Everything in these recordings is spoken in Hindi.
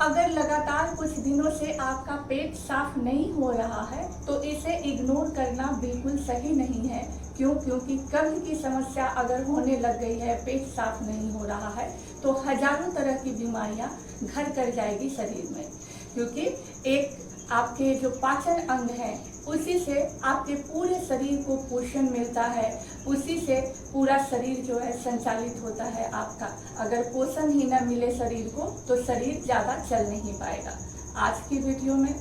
अगर लगातार कुछ दिनों से आपका पेट साफ नहीं हो रहा है तो इसे इग्नोर करना बिल्कुल सही नहीं है। क्यों? क्योंकि कब्ज की समस्या अगर होने लग गई है, पेट साफ नहीं हो रहा है, तो हजारों तरह की बीमारियां घर कर जाएगी शरीर में। क्योंकि एक आपके जो पाचन अंग है उसी से आपके पूरे शरीर को पोषण मिलता है, उसी से पूरा शरीर जो है संचालित होता है आपका। अगर पोषण ही न मिले शरीर को तो शरीर ज़्यादा चल नहीं पाएगा। आज की वीडियो में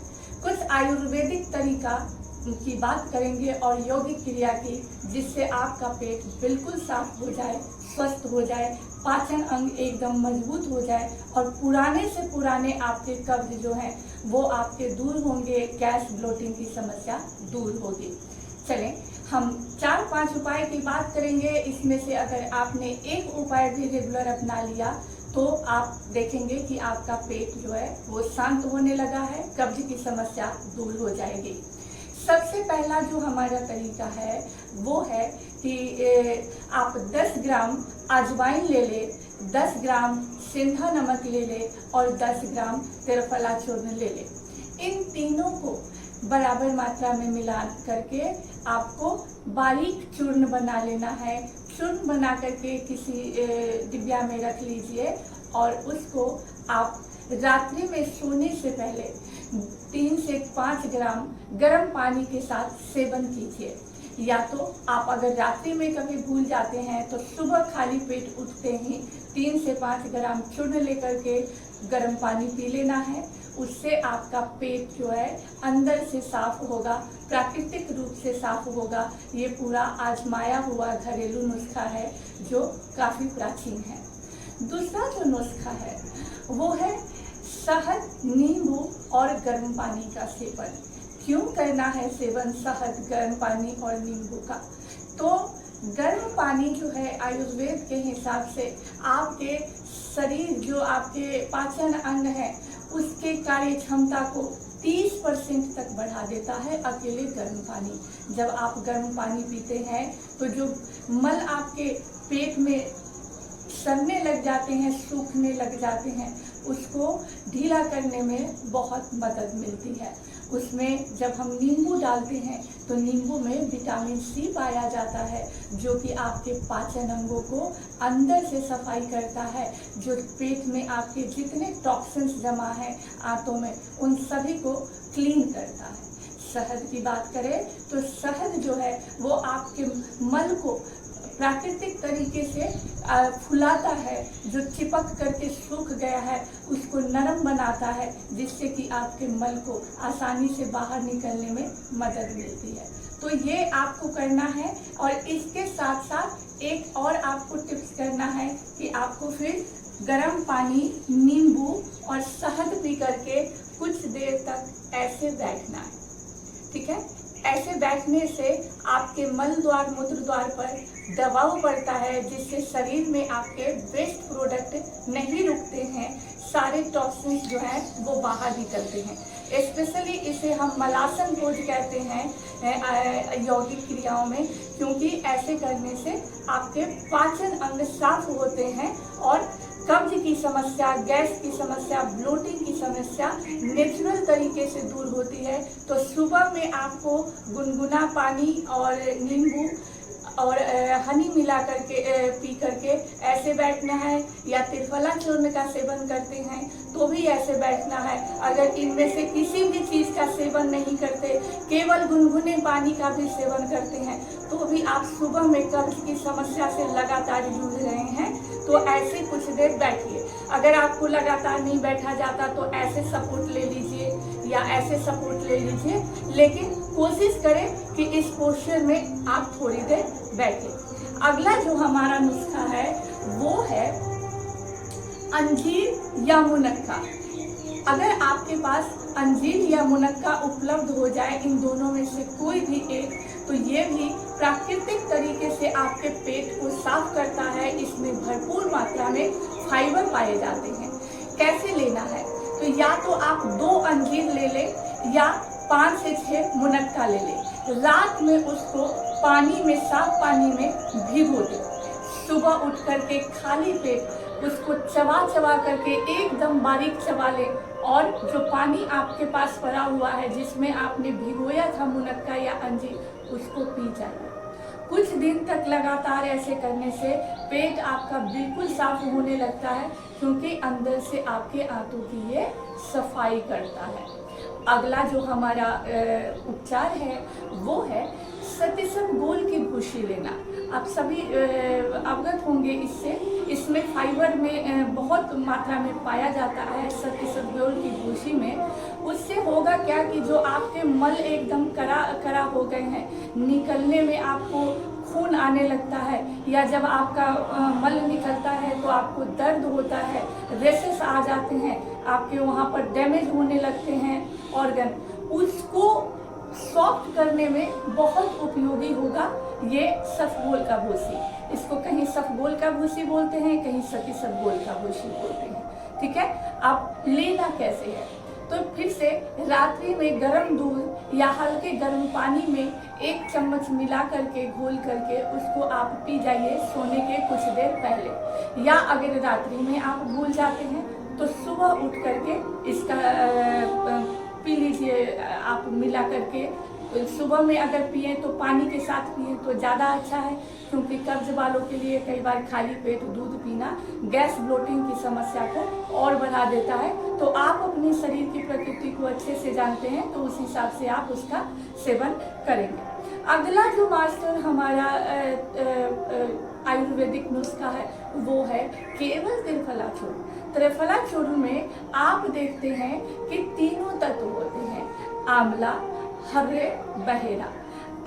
कुछ आयुर्वेदिक तरीका की बात करेंगे और यौगिक क्रिया की, जिससे आपका पेट बिल्कुल साफ हो जाए, स्वस्थ हो जाए, पाचन अंग एकदम मजबूत हो जाए और पुराने से पुराने आपके कब्ज जो हैं वो आपके दूर होंगे, गैस ब्लोटिंग की समस्या दूर होगी। चलें हम 4-5 उपाय की बात करेंगे। इसमें से अगर आपने एक उपाय भी रेगुलर अपना लिया तो आप देखेंगे कि आपका पेट जो है वो शांत होने लगा है, कब्ज की समस्या दूर हो जाएगी। सबसे पहला जो हमारा तरीका है वो है कि आप 10 ग्राम अजवाइन ले लें, 10 ग्राम सेंधा नमक ले लें और 10 ग्राम त्रिफला चूर्ण ले लें। इन तीनों को बराबर मात्रा में मिला करके आपको बारीक चूर्ण बना लेना है। चूर्ण बना करके किसी डिब्बा में रख लीजिए और उसको आप रात्रि में सोने से पहले 3 से 5 ग्राम गर्म पानी के साथ सेवन कीजिए। या तो आप अगर रात्रि में कभी भूल जाते हैं तो सुबह खाली पेट उठते ही 3 से 5 ग्राम चूर्ण लेकर के गर्म पानी पी लेना है। उससे आपका पेट जो है अंदर से साफ होगा, प्राकृतिक रूप से साफ होगा। ये पूरा आजमाया हुआ घरेलू नुस्खा है जो काफ़ी प्राचीन है। दूसरा जो नुस्खा है वो है शहद, नींबू और गर्म पानी का सेवन। क्यों करना है सेवन शहद, गर्म पानी और नींबू का? तो गर्म पानी जो है आयुर्वेद के हिसाब से आपके शरीर जो आपके पाचन अंग है उसके कार्य क्षमता को 30% तक बढ़ा देता है अकेले गर्म पानी। जब आप गर्म पानी पीते हैं तो जो मल आपके पेट में सड़ने लग जाते हैं, सूखने लग जाते हैं, उसको ढीला करने में बहुत मदद मिलती है। उसमें जब हम नींबू डालते हैं तो नींबू में विटामिन सी पाया जाता है जो कि आपके पाचन अंगों को अंदर से सफाई करता है। जो पेट में आपके जितने टॉक्सिन्स जमा हैं आंतों में, उन सभी को क्लीन करता है। शहद की बात करें तो शहद जो है वो आपके मल को प्राकृतिक तरीके से फुलाता है, जो चिपक करके सूख गया है उसको नरम बनाता है, जिससे कि आपके मल को आसानी से बाहर निकलने में मदद मिलती है। तो ये आपको करना है। और इसके साथ साथ एक और आपको टिप्स करना है कि आपको फिर गर्म पानी, नींबू और शहद पी करके कुछ देर तक ऐसे बैठना है। ठीक है? ऐसे बैठने से आपके मल द्वार, मूत्र द्वार पर दबाव पड़ता है, जिससे शरीर में आपके वेस्ट प्रोडक्ट नहीं रुकते हैं, सारे टॉक्सिन्स जो हैं वो बाहर निकलते हैं। स्पेशली इसे हम मलासन पोज कहते हैं यौगिक क्रियाओं में, क्योंकि ऐसे करने से आपके पाचन अंग साफ होते हैं और कब्ज की समस्या, गैस की समस्या, ब्लोटिंग की समस्या नेचुरल तरीके से दूर होती है। तो सुबह में आपको गुनगुना पानी और नींबू और हनी मिला करके पी करके ऐसे बैठना है, या त्रिफला चूर्ण का सेवन करते हैं तो भी ऐसे बैठना है। अगर इनमें से किसी भी चीज़ का सेवन नहीं करते, केवल गुनगुने पानी का भी सेवन करते हैं, तो भी आप सुबह में कब्ज की समस्या से लगातार जूझ रहे हैं तो ऐसे कुछ देर बैठिए। अगर आपको लगातार नहीं बैठा जाता तो ऐसे सपोर्ट ले लीजिए या ऐसे सपोर्ट ले लीजिए, लेकिन कोशिश करें कि इस पोस्चर में आप थोड़ी देर बैठें। अगला जो हमारा नुस्खा है वो है अंजीर या मुनक्का। अगर आपके पास अंजीर या मुनक्का उपलब्ध हो जाए, इन दोनों में से कोई भी एक, तो ये भी प्राकृतिक तरीके से आपके पेट को साफ करता है। इसमें भरपूर मात्रा में फाइबर पाए जाते हैं। कैसे लेना है? तो या तो आप 2 अंजीर ले लें या 5 से 6 मुनक्का ले लें। रात में उसको पानी में, साफ पानी में भिगो दें। सुबह उठ करके खाली पेट उसको चबा चबा करके एकदम बारीक चबा लें और जो पानी आपके पास पड़ा हुआ है जिसमें आपने भिगोया था मुनक्का या अंजीर, उसको पी जाइए। कुछ दिन तक लगातार ऐसे करने से पेट आपका बिल्कुल साफ होने लगता है, क्योंकि अंदर से आपके आंतों की ये सफाई करता है। अगला जो हमारा उपचार है वो है सतिसंगोल की भूसी लेना। आप सभी अवगत होंगे इससे। इसमें फाइबर में बहुत मात्रा में पाया जाता है सतिसंगोल की भूसी में। उससे होगा क्या कि जो आपके मल एकदम करा हो गए हैं, निकलने में आपको खून आने लगता है, या जब आपका मल निकलता है तो आपको दर्द होता है, रेशेस आ जाते हैं, आपके वहाँ पर डैमेज होने लगते हैं ऑर्गन, उसको सॉफ्ट करने में बहुत उपयोगी होगा ये सफगोल का भूसी। इसको कहीं सफगोल का भूसी बोलते हैं, कहीं सतिसंगोल का भूसी बोलते हैं। ठीक है, आप लेना कैसे है? तो फिर से रात्रि में गर्म दूध या हल्के गर्म पानी में 1 चम्मच मिला करके घोल करके उसको आप पी जाइए सोने के कुछ देर पहले। या अगर रात्रि में आप भूल जाते हैं तो सुबह उठ करके इसका पी लीजिए। आप मिला करके सुबह में अगर पिए तो पानी के साथ पिए तो ज़्यादा अच्छा है, क्योंकि कब्ज वालों के लिए कई बार खाली पेट दूध पीना गैस ब्लोटिंग की समस्या को और बढ़ा देता है। तो आप अपने शरीर की प्रकृति को अच्छे से जानते हैं, तो उस हिसाब से आप उसका सेवन करेंगे। अगला जो मास्टर हमारा आयुर्वेदिक नुस्खा है वो है केवल त्रिफला चूर्ण। त्रिफला चूर्ण में आप देखते हैं कि 3 तत्व होते हैं, आंवला, हर्रे, बहेरा।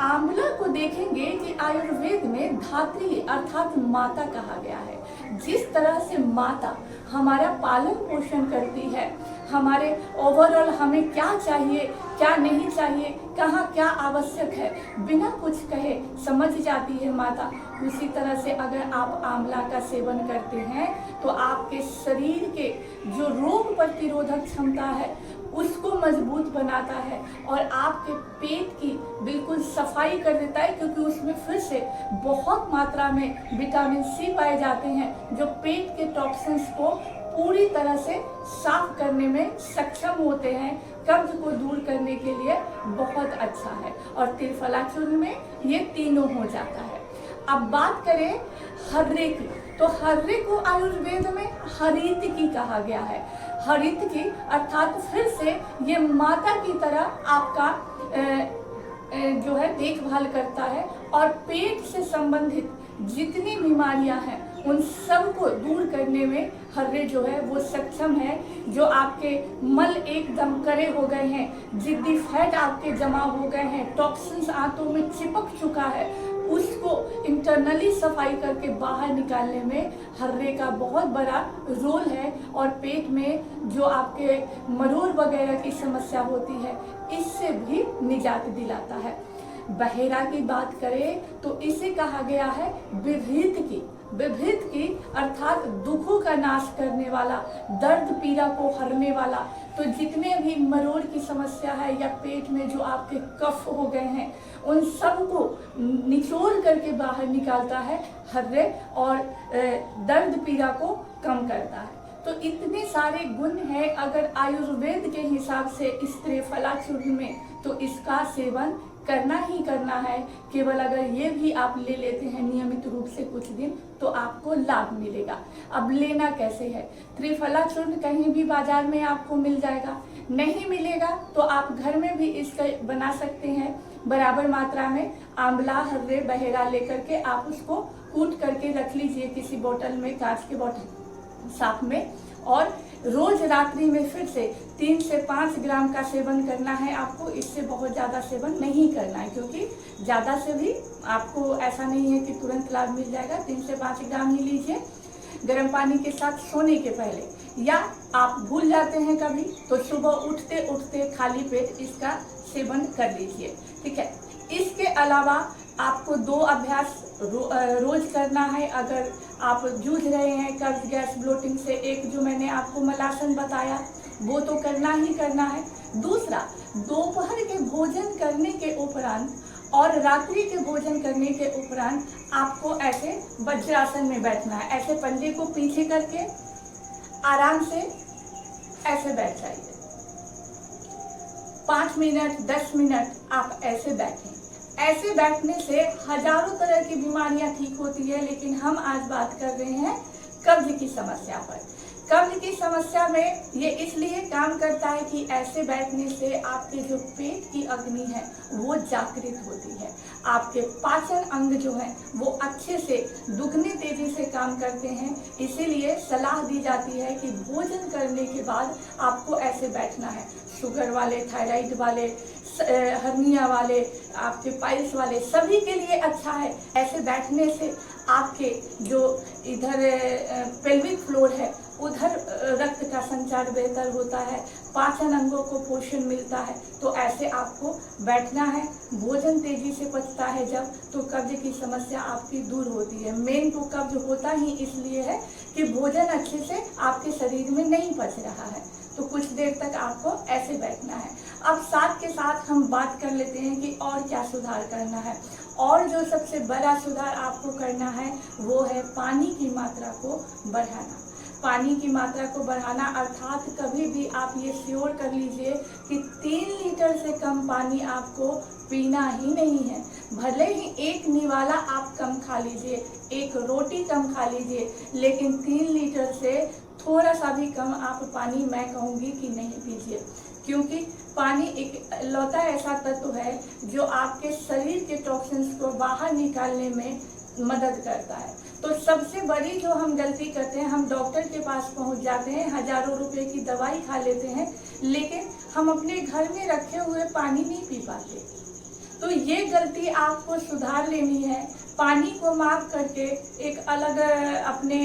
आंवला को देखेंगे कि आयुर्वेद में धात्री अर्थात माता कहा गया है। जिस तरह से माता हमारा पालन पोषण करती है, हमारे ओवरऑल हमें क्या चाहिए क्या नहीं चाहिए, कहाँ क्या आवश्यक है, बिना कुछ कहे समझ जाती है माता। उसी तरह से अगर आप आंवला का सेवन करते हैं तो आपके शरीर के जो रोग प्रतिरोधक क्षमता है उसको मजबूत बनाता है और आपके पेट की बिल्कुल सफाई कर देता है, क्योंकि उसमें फिर से बहुत मात्रा में विटामिन सी पाए जाते हैं जो पेट के टॉक्सिन्स को पूरी तरह से साफ करने में सक्षम होते हैं। कब्ज को दूर करने के लिए बहुत अच्छा है और त्रिफला चूर्ण में ये तीनों हो जाता है। अब बात करें हर्रे की, तो हर्रे को आयुर्वेद में हरित की कहा गया है। हरित की अर्थात फिर से ये माता की तरह आपका जो है देखभाल करता है और पेट से संबंधित जितनी बीमारियां हैं उन सब को दूर करने में हर्रे जो है वो सक्षम है। जो आपके मल एकदम करे हो गए हैं, जिद्दी फैट आपके जमा हो गए हैं, टॉक्सिन्स आंतों में चिपक चुका है, उसको इंटरनली सफाई करके बाहर निकालने में हर्रे का बहुत बड़ा रोल है। और पेट में जो आपके मरोड़ वगैरह की समस्या होती है इससे भी निजात दिलाता है। बहेरा की बात करें तो इसे कहा गया है विभृत की। विभृत की अर्थात दुखों का नाश करने वाला, दर्द पीड़ा को हरने वाला। तो जितने भी मरोड़ की समस्या है या पेट में जो आपके कफ हो गए हैं उन सब को निचोड़ करके बाहर निकालता है हर्रे और दर्द पीड़ा को कम करता है। तो इतने सारे गुण हैं अगर आयुर्वेद के हिसाब से इस त्रिफला चूर्ण में, तो इसका सेवन करना ही करना है। केवल अगर ये भी आप ले लेते हैं नियमित रूप से कुछ दिन तो आपको लाभ मिलेगा। अब लेना कैसे है? त्रिफला चूर्ण कहीं भी बाजार में आपको मिल जाएगा, नहीं मिलेगा तो आप घर में भी इसका बना सकते हैं। बराबर मात्रा में आंवला, हर्रे, बहेरा लेकर के आप उसको कूट करके रख लीजिए किसी बोतल में, कांच के बोतल साथ में, और रोज रात्रि में फिर से 3 से 5 ग्राम का सेवन करना है आपको। इससे बहुत ज़्यादा सेवन नहीं करना है, क्योंकि ज़्यादा से भी आपको ऐसा नहीं है कि तुरंत लाभ मिल जाएगा। 3 से 5 ग्राम ही लीजिए गर्म पानी के साथ सोने के पहले, या आप भूल जाते हैं कभी तो सुबह उठते उठते खाली पेट इसका सेवन कर लीजिए। ठीक है, इसके अलावा आपको 2 अभ्यास रोज करना है। अगर आप जूझ रहे हैं कब्ज, गैस, ब्लोटिंग से, एक जो मैंने आपको मलासन बताया वो तो करना ही करना है। दूसरा, दोपहर के भोजन करने के उपरांत और रात्रि के भोजन करने के उपरांत आपको ऐसे वज्रासन में बैठना है। ऐसे पंजे को पीछे करके आराम से ऐसे बैठ जाइए। 5 मिनट 10 मिनट आप ऐसे बैठें। ऐसे बैठने से हजारों तरह की बीमारियां ठीक होती है, लेकिन हम आज बात कर रहे हैं कब्ज की समस्या पर। कब्ज की समस्या में ये इसलिए काम करता है कि ऐसे बैठने से आपके जो पेट की अग्नि है वो जागृत होती है। आपके पाचन अंग जो है वो अच्छे से दुगनी तेजी से काम करते हैं। इसीलिए सलाह दी जाती है कि भोजन करने के बाद आपको ऐसे बैठना है। शुगर वाले, थायराइड वाले, हर्निया वाले, आपके पाइल्स वाले, सभी के लिए अच्छा है। ऐसे बैठने से आपके जो इधर पेल्विक फ्लोर है उधर रक्त का संचार बेहतर होता है, पाचन अंगों को पोषण मिलता है। तो ऐसे आपको बैठना है। भोजन तेजी से पचता है जब, तो कब्ज की समस्या आपकी दूर होती है। मेन तो कब्ज होता ही इसलिए है कि भोजन अच्छे से आपके शरीर में नहीं पच रहा है। तो कुछ देर तक आपको ऐसे बैठना है। अब साथ के साथ हम बात कर लेते हैं कि और क्या सुधार करना है। और जो सबसे बड़ा सुधार आपको करना है वो है पानी की मात्रा को बढ़ाना। पानी की मात्रा को बढ़ाना अर्थात कभी भी आप ये श्योर कर लीजिए कि 3 लीटर से कम पानी आपको पीना ही नहीं है। भले ही 1 निवाला आप कम खा लीजिए, 1 रोटी कम खा लीजिए, लेकिन 3 लीटर से थोड़ा सा भी कम आप पानी, मैं कहूँगी कि नहीं पीजिए। क्योंकि पानी एक लौता ऐसा तत्व है जो आपके शरीर के टॉक्सिन्स को बाहर निकालने में मदद करता है। तो सबसे बड़ी जो हम गलती करते हैं, हम डॉक्टर के पास पहुंच जाते हैं, हजारों रुपए की दवाई खा लेते हैं, लेकिन हम अपने घर में रखे हुए पानी नहीं पी पाते। तो ये गलती आपको सुधार लेनी है। पानी को माप करके एक अलग अपने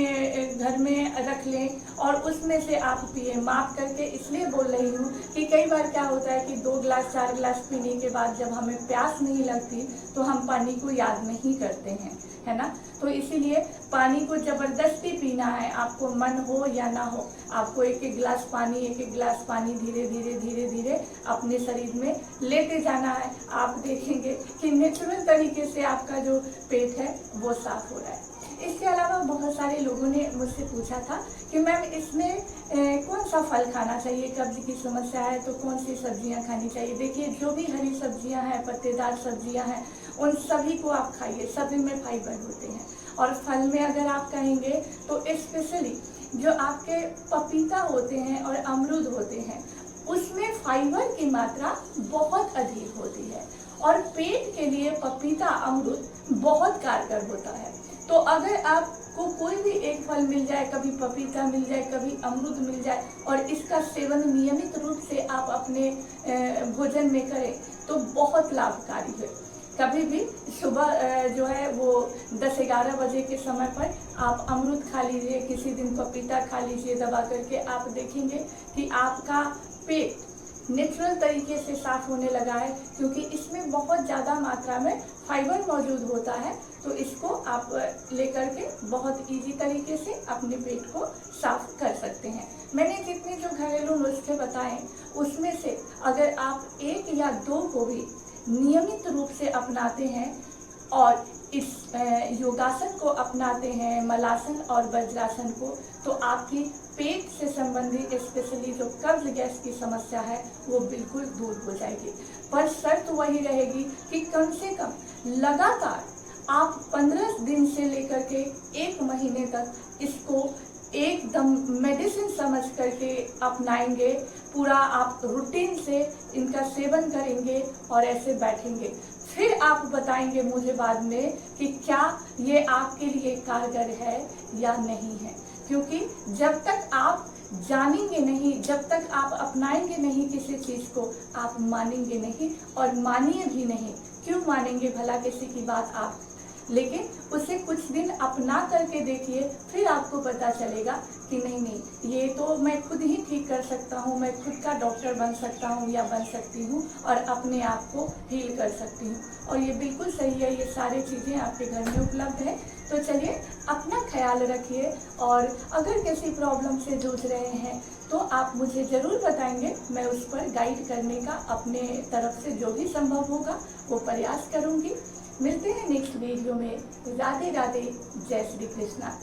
घर में रख लें और उसमें से आप पिए। माप करके इसलिए बोल रही हूँ कि कई बार क्या होता है कि 2 गिलास 4 गिलास पीने के बाद जब हमें प्यास नहीं लगती तो हम पानी को याद नहीं करते हैं, है ना। तो इसीलिए पानी को जबरदस्ती पीना है, आपको मन हो या ना हो। आपको एक एक गिलास पानी धीरे धीरे धीरे धीरे अपने शरीर में लेते जाना है। आप देखेंगे कि नेचुरल तरीके से आपका जो पेट है वो साफ हो रहा है। इसके अलावा बहुत सारे लोगों ने मुझसे पूछा था कि मैम इसमें कौन सा फल खाना चाहिए, कब्ज की समस्या है तो कौन सी सब्जियां खानी चाहिए। देखिए, जो भी हरी सब्जियां हैं, पत्तेदार सब्जियां हैं, उन सभी को आप खाइए। सभी में फाइबर होते हैं। और फल में अगर आप कहेंगे तो स्पेशली जो आपके पपीता होते हैं और अमरूद होते हैं, उसमें फाइबर की मात्रा बहुत अधिक होती है और पेट के लिए पपीता, अमरूद बहुत कारगर होता है। तो अगर आपको कोई भी एक फल मिल जाए, कभी पपीता मिल जाए, कभी अमरूद मिल जाए, और इसका सेवन नियमित रूप से आप अपने भोजन में करें तो बहुत लाभकारी है। कभी भी सुबह जो है वो 10-11 बजे के समय पर आप अमरूद खा लीजिए, किसी दिन पपीता खा लीजिए दबा करके। आप देखेंगे कि आपका पेट नेचुरल तरीके से साफ होने लगा है, क्योंकि इसमें बहुत ज़्यादा मात्रा में फाइबर मौजूद होता है। तो इसको आप लेकर के बहुत इजी तरीके से अपने पेट को साफ कर सकते हैं। मैंने जितने जो घरेलू नुस्खे बताए उसमें से अगर आप 1 या 2 को भी नियमित रूप से अपनाते हैं और इस योगासन को अपनाते हैं, मलासन और वज्रासन को, तो आपकी पेट से संबंधित स्पेशली जो कब्ज गैस की समस्या है वो बिल्कुल दूर हो जाएगी। पर शर्त वही रहेगी कि कम से कम लगातार आप 15 दिन से लेकर के 1 महीने तक इसको एकदम मेडिसिन समझ करके अपनाएंगे। पूरा आप रूटीन से इनका सेवन करेंगे और ऐसे बैठेंगे। फिर आप बताएंगे मुझे बाद में कि क्या ये आपके लिए कारगर है या नहीं है। क्योंकि जब तक आप जानेंगे नहीं, जब तक आप अपनाएंगे नहीं किसी चीज़ को, आप मानेंगे नहीं। और मानिए भी नहीं। क्यों मानेंगे भला किसी की बात आप? लेकिन उसे कुछ दिन अपना करके देखिए, फिर आपको पता चलेगा कि नहीं, ये तो मैं खुद ही ठीक कर सकता हूँ, मैं खुद का डॉक्टर बन सकता हूँ या बन सकती हूँ और अपने आप को हील कर सकती हूँ। और ये बिल्कुल सही है, ये सारी चीज़ें आपके घर में उपलब्ध है। तो चलिए, अपना ख्याल रखिए, और अगर किसी प्रॉब्लम से जूझ रहे हैं तो आप मुझे ज़रूर बताएंगे, मैं उस पर गाइड करने का अपने तरफ से जो भी संभव होगा वो प्रयास करूँगी। मिलते हैं नेक्स्ट वीडियो में। राधे राधे, जय श्री कृष्णा।